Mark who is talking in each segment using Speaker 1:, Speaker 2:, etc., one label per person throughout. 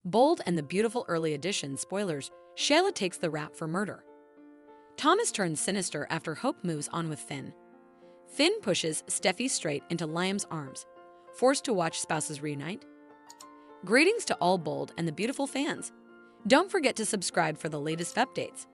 Speaker 1: Bold and the Beautiful early edition spoilers, Sheila takes the rap for murder. Thomas turns sinister after Hope moves on with Finn. Finn pushes Steffi straight into Liam's arms, forced to watch spouses reunite. Greetings to all Bold and the Beautiful fans. Don't forget to subscribe for the latest updates.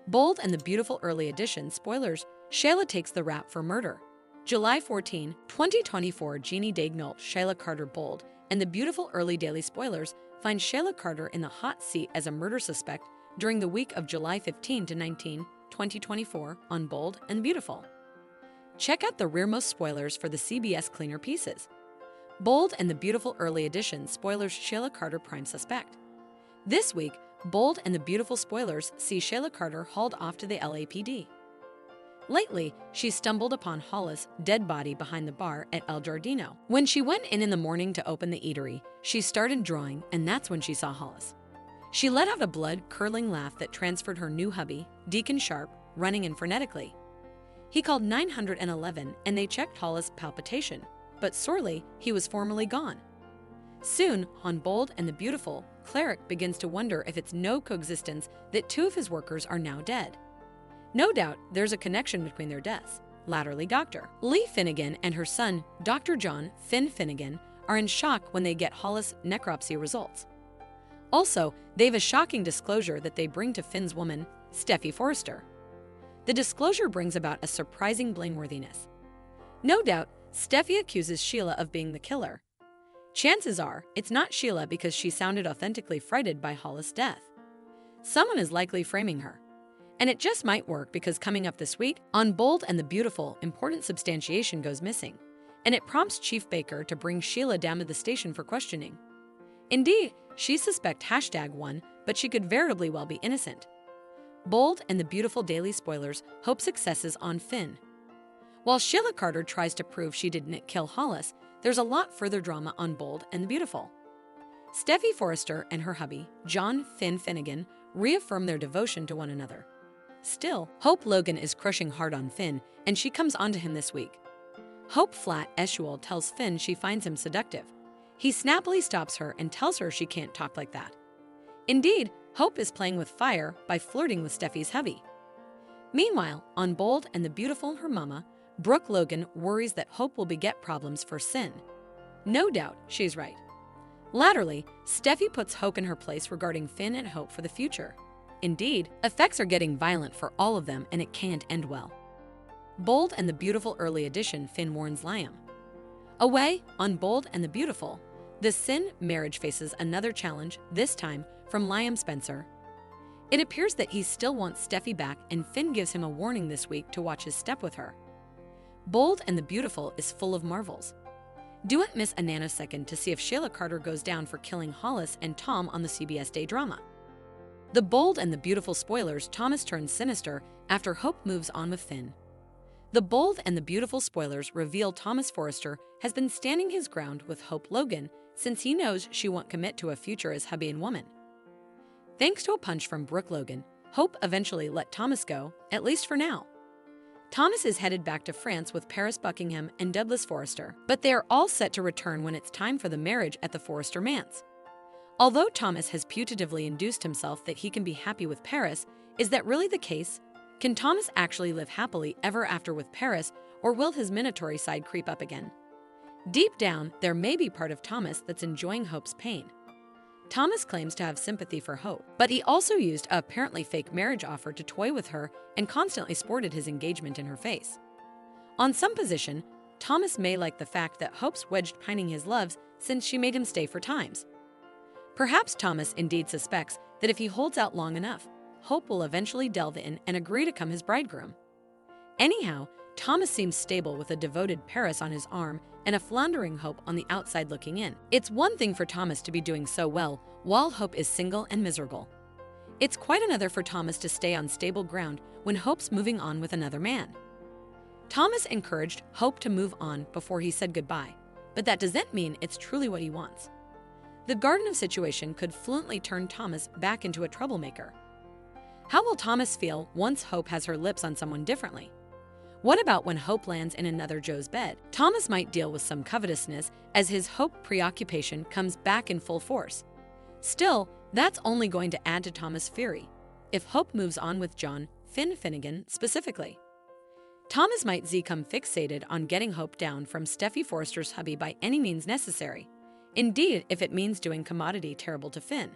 Speaker 1: Bold and the Beautiful early edition spoilers, Sheila takes the rap for murder. July 14, 2024 Jeannie Daignault, Sheila Carter. Bold and the Beautiful early daily spoilers find Sheila Carter in the hot seat as a murder suspect during the week of July 15 to 19, 2024 on Bold and Beautiful. Check out the rearmost spoilers for the CBS cleaner pieces. Bold and the Beautiful early edition spoilers, Sheila Carter prime suspect. This week, Bold and the Beautiful spoilers see Sheila Carter hauled off to the LAPD. Lately, she stumbled upon Hollis' dead body behind the bar at El Giardino. When she went in the morning to open the eatery, she started drawing, and that's when she saw Hollis. She let out a blood-curdling laugh that transferred her new hubby, Deacon Sharp, running in frenetically. He called 911 and they checked Hollis' palpitation, but sorely, he was formally gone. Soon, on Bold and the Beautiful, Cleric begins to wonder if it's no coexistence that two of his workers are now dead. No doubt there's a connection between their deaths. Latterly, Dr. Lee Finnegan and her son, Dr. John Finn Finnegan, are in shock when they get Hollis' necropsy results. Also, they've a shocking disclosure that they bring to Finn's woman, Steffi Forrester. The disclosure brings about a surprising blameworthiness. No doubt, Steffi accuses Sheila of being the killer. Chances are, it's not Sheila because she sounded authentically frightened by Hollis' death. Someone is likely framing her. And it just might work because coming up this week, on Bold and the Beautiful, important substantiation goes missing, and it prompts Chief Baker to bring Sheila down to the station for questioning. Indeed, she suspects #1, but she could veritably well be innocent. Bold and the Beautiful daily spoilers hope successes on Finn. While Sheila Carter tries to prove she didn't kill Hollis, there's a lot further drama on Bold and the Beautiful. Steffi Forrester and her hubby, John Finn Finnegan, reaffirm their devotion to one another. Still, Hope Logan is crushing hard on Finn, and she comes onto him this week. Hope Flat Eschuel tells Finn she finds him seductive. He snappily stops her and tells her she can't talk like that. Indeed, Hope is playing with fire by flirting with Steffi's hubby. Meanwhile, on Bold and the Beautiful, her mama, Brooke Logan, worries that Hope will beget problems for Sin. No doubt, she's right. Latterly, Steffi puts Hope in her place regarding Finn and Hope for the future. Indeed, effects are getting violent for all of them and it can't end well. Bold and the Beautiful early edition, Finn warns Liam. Away, on Bold and the Beautiful, the Sin marriage faces another challenge, this time from Liam Spencer. It appears that he still wants Steffi back and Finn gives him a warning this week to watch his step with her. Bold and the Beautiful is full of marvels. Don't miss a nanosecond to see if Sheila Carter goes down for killing Hollis and Tom on the CBS day drama. The Bold and the Beautiful spoilers, Thomas turns sinister after Hope moves on with Finn. The Bold and the Beautiful spoilers reveal Thomas Forrester has been standing his ground with Hope Logan since he knows she won't commit to a future as hubby and woman. Thanks to a punch from Brooke Logan, Hope eventually let Thomas go, at least for now. Thomas is headed back to France with Paris Buckingham and Douglas Forrester, but they are all set to return when it's time for the marriage at the Forrester manse. Although Thomas has putatively induced himself that he can be happy with Paris, is that really the case? Can Thomas actually live happily ever after with Paris, or will his minatory side creep up again? Deep down, there may be part of Thomas that's enjoying Hope's pain. Thomas claims to have sympathy for Hope, but he also used a apparently fake marriage offer to toy with her and constantly sported his engagement in her face. On some position, Thomas may like the fact that Hope's wedged pining his loves since she made him stay for times. Perhaps Thomas indeed suspects that if he holds out long enough, Hope will eventually delve in and agree to become his bridegroom. Anyhow, Thomas seems stable with a devoted Paris on his arm and a floundering Hope on the outside looking in. It's one thing for Thomas to be doing so well while Hope is single and miserable. It's quite another for Thomas to stay on stable ground when Hope's moving on with another man. Thomas encouraged Hope to move on before he said goodbye, but that doesn't mean it's truly what he wants. The Garden of Situation could fluently turn Thomas back into a troublemaker. How will Thomas feel once Hope has her lips on someone differently? What about when Hope lands in another Joe's bed? Thomas might deal with some covetousness as his Hope preoccupation comes back in full force. Still, that's only going to add to Thomas' fury if Hope moves on with John Finnegan specifically. Thomas might become fixated on getting Hope down from Steffi Forrester's hubby by any means necessary. Indeed, if it means doing Commodity terrible to Finn.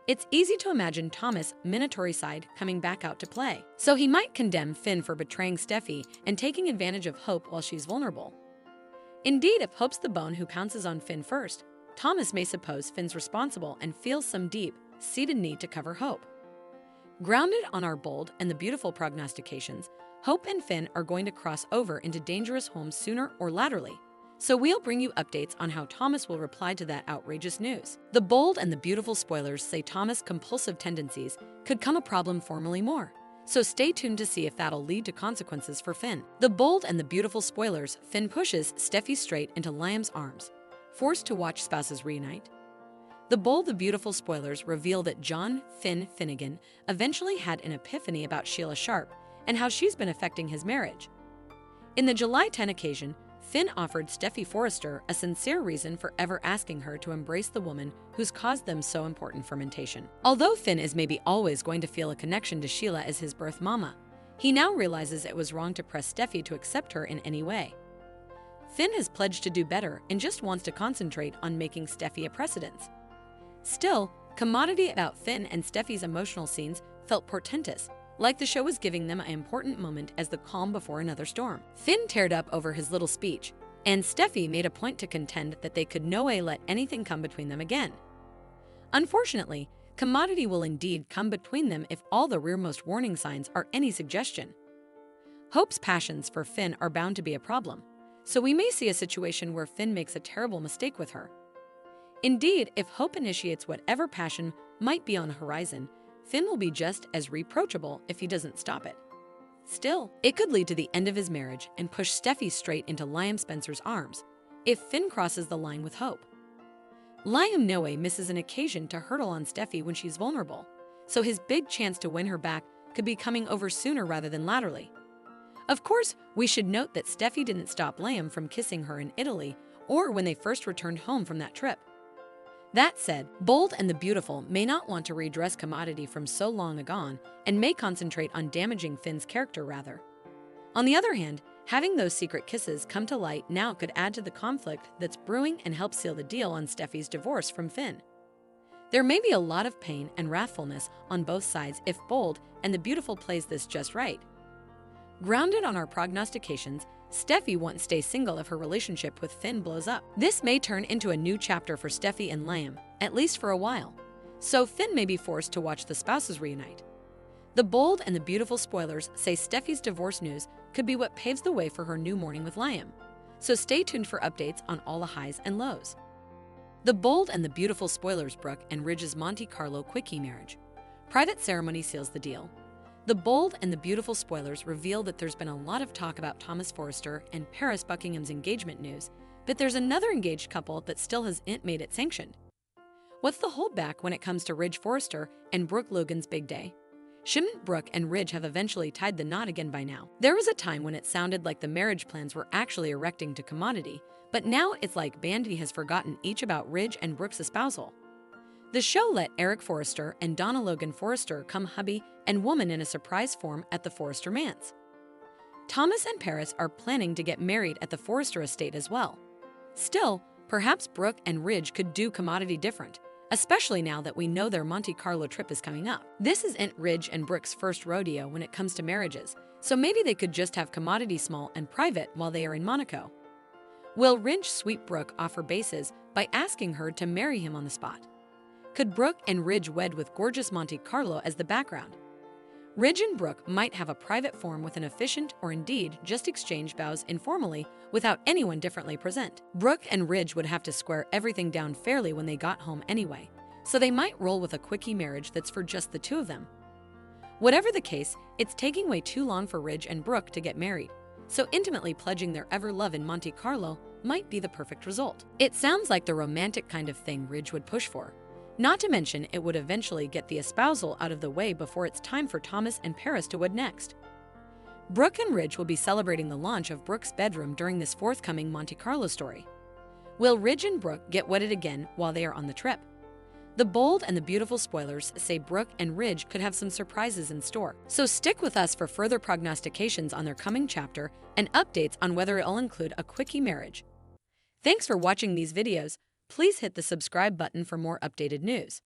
Speaker 1: It's easy to imagine Thomas' minatory side coming back out to play. So he might condemn Finn for betraying Steffi and taking advantage of Hope while she's vulnerable. Indeed, if Hope's the bone who pounces on Finn first, Thomas may suppose Finn's responsible and feels some deep-seated need to cover Hope. Grounded on our bold and the beautiful prognostications, Hope and Finn are going to cross over into dangerous homes sooner or laterally. So we'll bring you updates on how Thomas will reply to that outrageous news. The bold and the beautiful spoilers say Thomas' compulsive tendencies could come a problem formally more. So stay tuned to see if that'll lead to consequences for Finn. The bold and the beautiful spoilers, Finn pushes Steffi straight into Liam's arms, forced to watch spouses reunite. The bold, the beautiful spoilers reveal that John Finnegan eventually had an epiphany about Sheila Sharp and how she's been affecting his marriage. In the July 10 occasion, Finn offered Steffi Forrester a sincere reason for ever asking her to embrace the woman who's caused them so important fermentation. Although Finn is maybe always going to feel a connection to Sheila as his birth mama, he now realizes it was wrong to press Steffi to accept her in any way. Finn has pledged to do better and just wants to concentrate on making Steffi a precedence. Still, Commodity about Finn and Steffi's emotional scenes felt portentous, like the show was giving them an important moment as the calm before another storm. Finn teared up over his little speech, and Steffi made a point to contend that they could no way let anything come between them again. Unfortunately, Commodity will indeed come between them if all the rearmost warning signs are any suggestion. Hope's passions for Finn are bound to be a problem, so we may see a situation where Finn makes a terrible mistake with her. Indeed, if Hope initiates whatever passion might be on the horizon, Finn will be just as reproachable if he doesn't stop it. Still, it could lead to the end of his marriage and push Steffi straight into Liam Spencer's arms if Finn crosses the line with Hope. Liam no way misses an occasion to hurtle on Steffi when she's vulnerable, so his big chance to win her back could be coming over sooner rather than laterally. Of course, we should note that Steffi didn't stop Liam from kissing her in Italy or when they first returned home from that trip. That said, Bold and the Beautiful may not want to redress Commodity from so long agone and may concentrate on damaging Finn's character rather. On the other hand, having those secret kisses come to light now could add to the conflict that's brewing and help seal the deal on Steffi's divorce from Finn. There may be a lot of pain and wrathfulness on both sides if Bold and the Beautiful plays this just right. Grounded on our prognostications, Steffi won't stay single if her relationship with Finn blows up. This may turn into a new chapter for Steffi and Liam, at least for a while. So Finn may be forced to watch the spouses reunite. The Bold and the Beautiful spoilers say Steffi's divorce news could be what paves the way for her new morning with Liam. So stay tuned for updates on all the highs and lows. The Bold and the Beautiful spoilers Brooke and Ridge's Monte Carlo quickie marriage. Private ceremony seals the deal. The Bold and the Beautiful spoilers reveal that there's been a lot of talk about Thomas Forrester and Paris Buckingham's engagement news, but there's another engaged couple that still hasn't made it sanctioned. What's the holdback when it comes to Ridge Forrester and Brooke Logan's big day? Shouldn't Brooke and Ridge have eventually tied the knot again by now? There was a time when it sounded like the marriage plans were actually erecting to Commodity, but now it's like Bandy has forgotten each about Ridge and Brooke's espousal. The show let Eric Forrester and Donna Logan Forrester come hubby and woman in a surprise form at the Forrester manse. Thomas and Paris are planning to get married at the Forrester estate as well. Still, perhaps Brooke and Ridge could do Commodity different, especially now that we know their Monte Carlo trip is coming up. This isn't Ridge and Brooke's first rodeo when it comes to marriages, so maybe they could just have Commodity small and private while they are in Monaco. Will Ridge sweep Brooke off her bases by asking her to marry him on the spot? Could Brooke and Ridge wed with gorgeous Monte Carlo as the background? Ridge and Brooke might have a private form with an officiant or indeed just exchange vows informally without anyone differently present. Brooke and Ridge would have to square everything down fairly when they got home anyway, so they might roll with a quickie marriage that's for just the two of them. Whatever the case, it's taking way too long for Ridge and Brooke to get married, so intimately pledging their ever love in Monte Carlo might be the perfect result. It sounds like the romantic kind of thing Ridge would push for. Not to mention, it would eventually get the espousal out of the way before it's time for Thomas and Paris to wed next. Brooke and Ridge will be celebrating the launch of Brooke's bedroom during this forthcoming Monte Carlo story. Will Ridge and Brooke get wedded again while they are on the trip? The bold and the beautiful spoilers say Brooke and Ridge could have some surprises in store. So stick with us for further prognostications on their coming chapter and updates on whether it'll include a quickie marriage. Thanks for watching these videos. Please hit the subscribe button for more updated news.